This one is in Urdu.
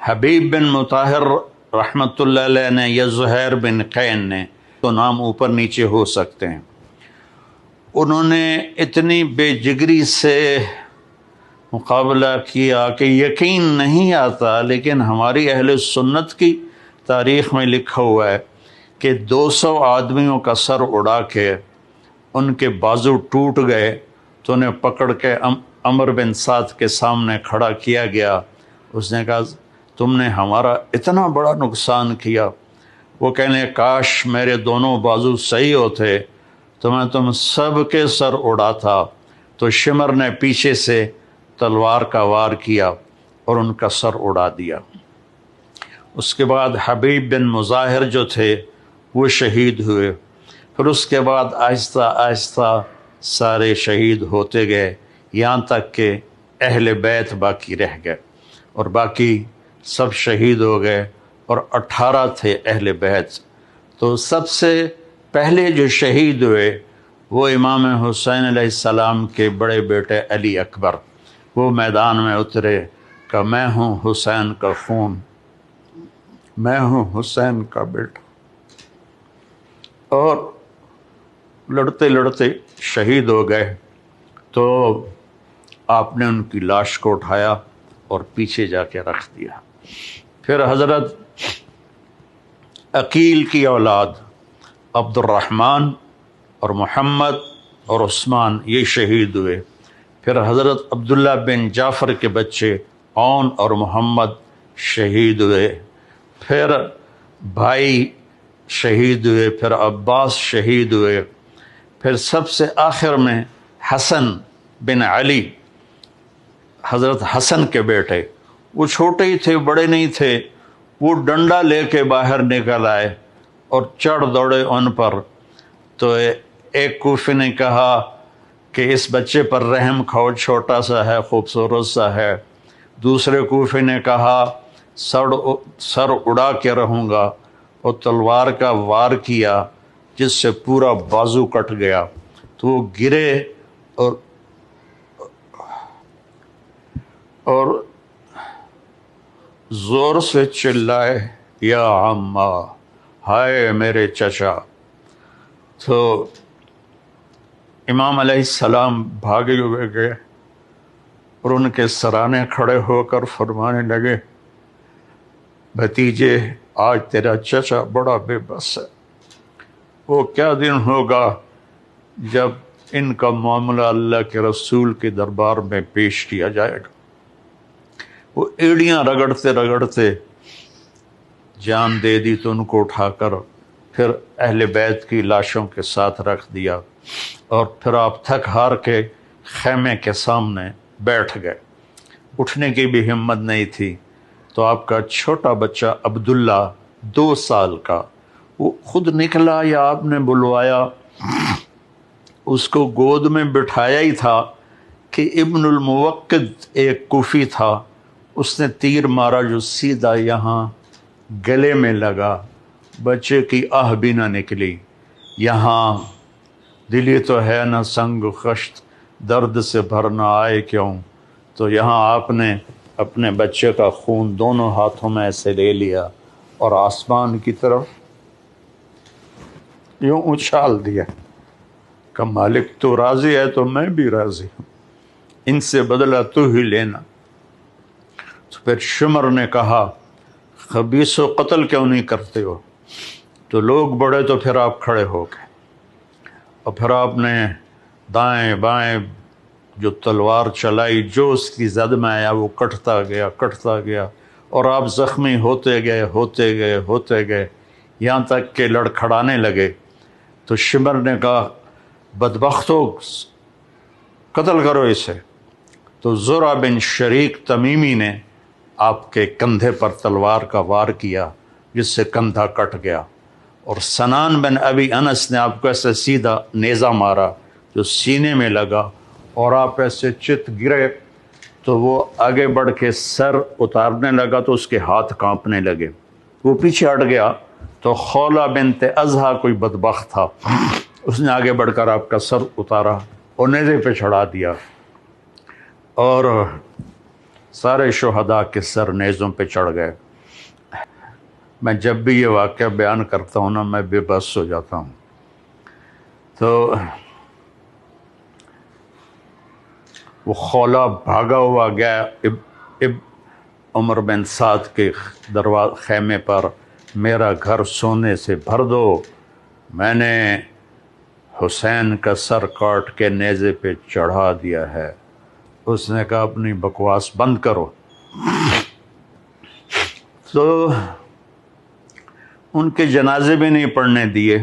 حبیب بن مطہر رحمۃ اللہ علیہ نے یا زہیر بن قین نے، تو نام اوپر نیچے ہو سکتے ہیں، انہوں نے اتنی بے جگری سے مقابلہ کیا کہ یقین نہیں آتا، لیکن ہماری اہل سنت کی تاریخ میں لکھا ہوا ہے کہ 200 آدمیوں کا سر اڑا کے ان کے بازو ٹوٹ گئے تو انہیں پکڑ کے عمر بن سعد کے سامنے کھڑا کیا گیا۔ اس نے کہا تم نے ہمارا اتنا بڑا نقصان کیا۔ وہ کہنے کاش میرے دونوں بازو صحیح ہوتے تو میں تم سب کے سر اڑاتا۔ تو شمر نے پیچھے سے تلوار کا وار کیا اور ان کا سر اڑا دیا۔ اس کے بعد حبیب بن مظاہر جو تھے وہ شہید ہوئے۔ پھر اس کے بعد آہستہ آہستہ سارے شہید ہوتے گئے، یہاں تک کہ اہل بیت باقی رہ گئے، اور باقی سب شہید ہو گئے، اور 18 تھے اہل بیت۔ تو سب سے پہلے جو شہید ہوئے وہ امام حسین علیہ السلام کے بڑے بیٹے علی اکبر۔ وہ میدان میں اترے کہ میں ہوں حسین کا خون، میں ہوں حسین کا بیٹا، اور لڑتے لڑتے شہید ہو گئے۔ تو آپ نے ان کی لاش کو اٹھایا اور پیچھے جا کے رکھ دیا۔ پھر حضرت عقیل کی اولاد عبد الرحمن اور محمد اور عثمان یہ شہید ہوئے۔ پھر حضرت عبداللہ بن جعفر کے بچے عون اور محمد شہید ہوئے۔ پھر بھائی شہید ہوئے، پھر عباس شہید ہوئے، پھر سب سے آخر میں حسن بن علی، حضرت حسن کے بیٹے، وہ چھوٹے ہی تھے، بڑے نہیں تھے، وہ ڈنڈا لے کے باہر نکل آئے اور چڑھ دوڑے ان پر۔ تو ایک کوفی نے کہا کہ اس بچے پر رحم کھاؤ، چھوٹا سا ہے، خوبصورت سا ہے۔ دوسرے کوفی نے کہا سر اڑا کے رہوں گا، اور تلوار کا وار کیا جس سے پورا بازو کٹ گیا۔ تو وہ گرے اور زور سے چلائے یا عمّا، ہائے میرے چچا۔ تو امام علیہ السلام بھاگے ہوئے گئے اور ان کے سرانے کھڑے ہو کر فرمانے لگے بھتیجے آج تیرا چچا بڑا بے بس ہے۔ وہ کیا دن ہوگا جب ان کا معاملہ اللہ کے رسول کے دربار میں پیش کیا جائے گا۔ وہ ایڑیاں رگڑتے رگڑتے جان دے دی تو ان کو اٹھا کر پھر اہل بیت کی لاشوں کے ساتھ رکھ دیا، اور پھر آپ تھک ہار کے خیمے کے سامنے بیٹھ گئے۔ اٹھنے کی بھی ہمت نہیں تھی۔ تو آپ کا چھوٹا بچہ عبداللہ 2 سال کا، وہ خود نکلا یا آپ نے بلوایا؟ اس کو گود میں بٹھایا ہی تھا کہ ابن الموقد ایک کوفی تھا، اس نے تیر مارا جو سیدھا یہاں گلے میں لگا، بچے کی آہ بھی نہ نکلی۔ یہاں دلی تو ہے نہ سنگ خشت، درد سے بھرنا آئے کیوں۔ تو یہاں آپ نے اپنے بچے کا خون دونوں ہاتھوں میں ایسے لے لیا اور آسمان کی طرف یوں اچھال دیا کہ مالک تو راضی ہے تو میں بھی راضی ہوں، ان سے بدلہ تو ہی لینا۔ تو پھر شمر نے کہا خبیث و قتل کیوں نہیں کرتے ہو؟ تو لوگ بڑے تو پھر آپ کھڑے ہو گئے، اور پھر آپ نے دائیں بائیں جو تلوار چلائی، جو اس کی زد میں آیا وہ کٹتا گیا، اور آپ زخمی ہوتے گئے یہاں تک کہ لڑکھڑانے لگے۔ تو شمر نے کہا بدبختو قتل کرو اسے۔ تو زرع بن شریک تمیمی نے آپ کے کندھے پر تلوار کا وار کیا جس سے کندھا کٹ گیا، اور سنان بن ابی انس نے آپ کو ایسے سیدھا نیزہ مارا جو سینے میں لگا، اور آپ ایسے چت گرے تو وہ آگے بڑھ کے سر اتارنے لگا تو اس کے ہاتھ کانپنے لگے، وہ پیچھے ہٹ گیا۔ تو خولہ بنت ازہا کوئی بدبخت تھا، اس نے آگے بڑھ کر آپ کا سر اتارا اور نیزے پہ چڑھا دیا، اور سارے شہداء کے سر نیزوں پہ چڑھ گئے۔ میں جب بھی یہ واقعہ بیان کرتا ہوں نا میں بے بس ہو جاتا ہوں۔ تو وہ خولا بھاگا ہوا گیا عمر بن سعد کے خیمے پر، میرا گھر سونے سے بھر دو، میں نے حسین کا سر کاٹ کے نیزے پہ چڑھا دیا ہے۔ اس نے کہا اپنی بکواس بند کرو۔ تو ان کے جنازے بھی نہیں پڑھنے دیے۔